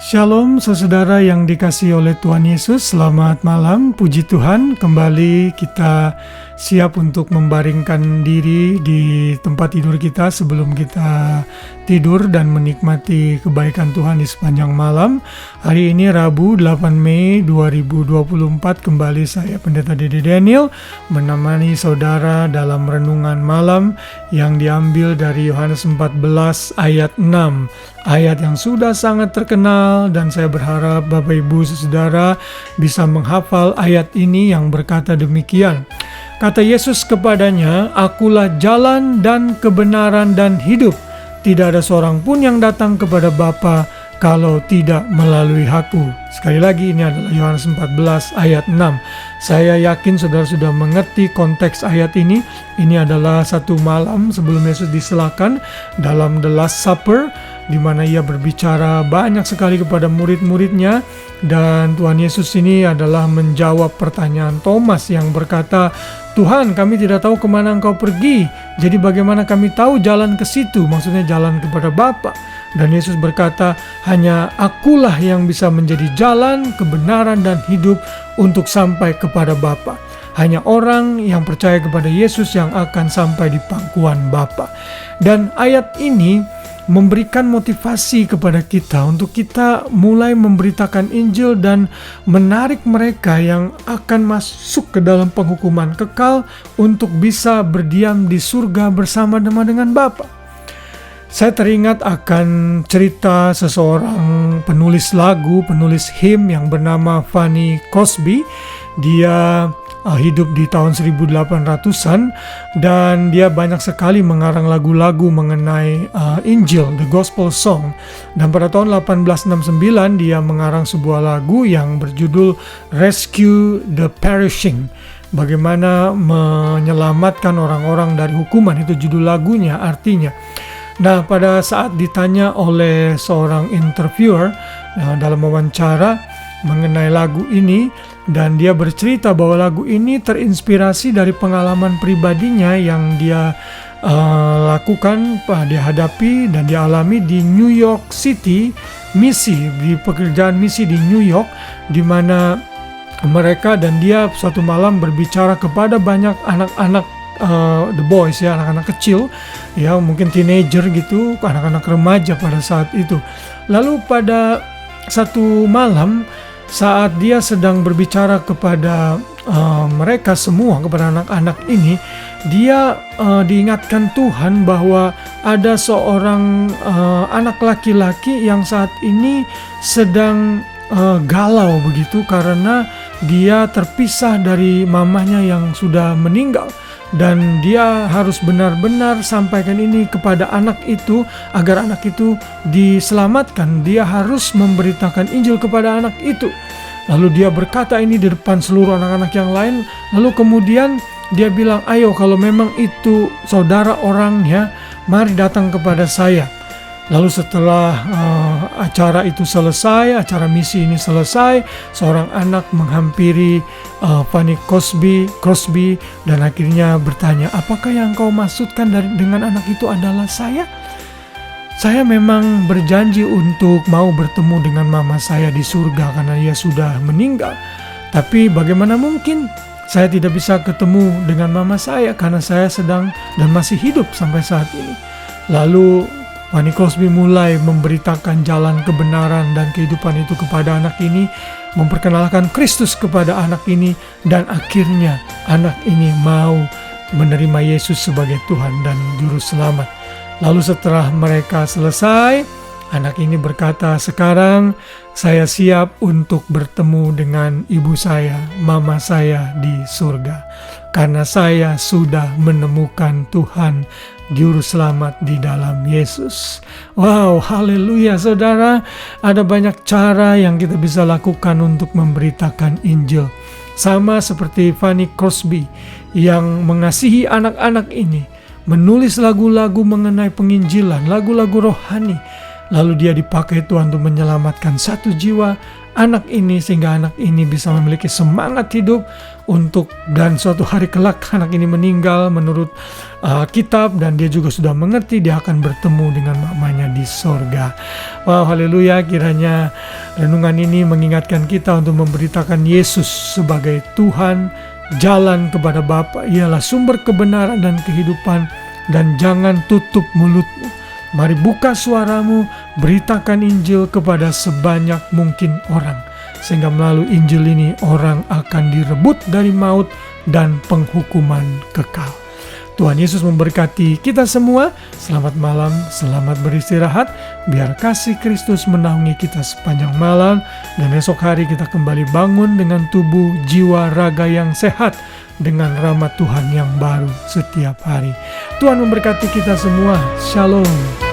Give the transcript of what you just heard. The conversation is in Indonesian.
Shalom saudara yang dikasihi oleh Tuhan Yesus, selamat malam, puji Tuhan. Kembali kita siap untuk membaringkan diri di tempat tidur kita sebelum kita tidur dan menikmati kebaikan Tuhan di sepanjang malam. Hari ini Rabu 8 Mei 2024, kembali saya Pendeta Dede Daniel menemani saudara dalam renungan malam yang diambil dari Yohanes 14 ayat 6. Ayat yang sudah sangat terkenal, dan saya berharap Bapak Ibu Saudara bisa menghafal ayat ini yang berkata demikian. Kata Yesus kepadanya, "Akulah jalan dan kebenaran dan hidup. Tidak ada seorang pun yang datang kepada Bapa kalau tidak melalui Aku." Sekali lagi, ini adalah Yohanes 14 ayat 6. Saya yakin saudara sudah mengerti konteks ayat ini. Ini adalah satu malam sebelum Yesus diserahkan dalam The Last Supper, di mana ia berbicara banyak sekali kepada murid-muridnya, dan Tuhan Yesus ini adalah menjawab pertanyaan Thomas yang berkata, "Tuhan, kami tidak tahu kemana Engkau pergi, jadi bagaimana kami tahu jalan ke situ?" Maksudnya jalan kepada Bapa. Dan Yesus berkata, "Hanya Akulah yang bisa menjadi jalan, kebenaran, dan hidup untuk sampai kepada Bapa. Hanya orang yang percaya kepada Yesus yang akan sampai di pangkuan Bapa." Dan ayat ini memberikan motivasi kepada kita untuk kita mulai memberitakan Injil dan menarik mereka yang akan masuk ke dalam penghukuman kekal untuk bisa berdiam di surga bersama dengan Bapa. Saya teringat akan cerita seseorang penulis lagu, penulis hymn yang bernama Fanny Crosby. Dia hidup di tahun 1800-an dan dia banyak sekali mengarang lagu-lagu mengenai Injil, the Gospel Song. Dan pada tahun 1869 dia mengarang sebuah lagu yang berjudul Rescue the Perishing. Bagaimana menyelamatkan orang-orang dari hukuman, itu judul lagunya artinya. Nah, pada saat ditanya oleh seorang interviewer dalam wawancara mengenai lagu ini, dan dia bercerita bahwa lagu ini terinspirasi dari pengalaman pribadinya yang dia lakukan, dia hadapi dan dia alami di New York City, di pekerjaan misi di New York, di mana mereka dan dia suatu malam berbicara kepada banyak anak-anak, the boys ya, anak-anak kecil ya, mungkin teenager gitu, anak-anak remaja pada saat itu. Lalu pada satu malam saat dia sedang berbicara kepada mereka semua, kepada anak-anak ini, dia diingatkan Tuhan bahwa ada seorang anak laki-laki yang saat ini sedang galau begitu karena dia terpisah dari mamahnya yang sudah meninggal. Dan dia harus benar-benar sampaikan ini kepada anak itu agar anak itu diselamatkan. Dia harus memberitakan Injil kepada anak itu. Lalu dia berkata ini di depan seluruh anak-anak yang lain. Lalu kemudian dia bilang, "Ayo, kalau memang itu saudara orangnya, mari datang kepada saya." Lalu setelah acara itu selesai, acara misi ini selesai, seorang anak menghampiri Fanny Crosby dan akhirnya bertanya, "Apakah yang kau maksudkan dengan anak itu adalah saya? Saya memang berjanji untuk mau bertemu dengan mama saya di surga karena ia sudah meninggal. Tapi bagaimana mungkin saya tidak bisa ketemu dengan mama saya karena saya sedang dan masih hidup sampai saat ini." Lalu Fanny Crosby mulai memberitakan jalan kebenaran dan kehidupan itu kepada anak ini, memperkenalkan Kristus kepada anak ini, dan akhirnya anak ini mau menerima Yesus sebagai Tuhan dan Juru Selamat. Lalu setelah mereka selesai, anak ini berkata, "Sekarang saya siap untuk bertemu dengan ibu saya, mama saya di surga, karena saya sudah menemukan Tuhan Juru Selamat di dalam Yesus." Wow, haleluya saudara. Ada banyak cara yang kita bisa lakukan untuk memberitakan Injil. Sama seperti Fanny Crosby yang mengasihi anak-anak ini, menulis lagu-lagu mengenai penginjilan, lagu-lagu rohani. Lalu dia dipakai Tuhan untuk menyelamatkan satu jiwa, anak ini, sehingga anak ini bisa memiliki semangat hidup untuk, dan suatu hari kelak anak ini meninggal menurut kitab, dan dia juga sudah mengerti dia akan bertemu dengan mamanya di sorga. Wow, haleluya. Kiranya renungan ini mengingatkan kita untuk memberitakan Yesus sebagai Tuhan, jalan kepada Bapa, ialah sumber kebenaran dan kehidupan, dan jangan tutup mulutmu. Mari buka suaramu, beritakan Injil kepada sebanyak mungkin orang, sehingga melalui Injil ini orang akan direbut dari maut dan penghukuman kekal. Tuhan Yesus memberkati kita semua. Selamat malam, selamat beristirahat. Biar kasih Kristus menaungi kita sepanjang malam, dan esok hari kita kembali bangun dengan tubuh, jiwa, raga yang sehat, dengan rahmat Tuhan yang baru setiap hari. Tuhan memberkati kita semua. Shalom.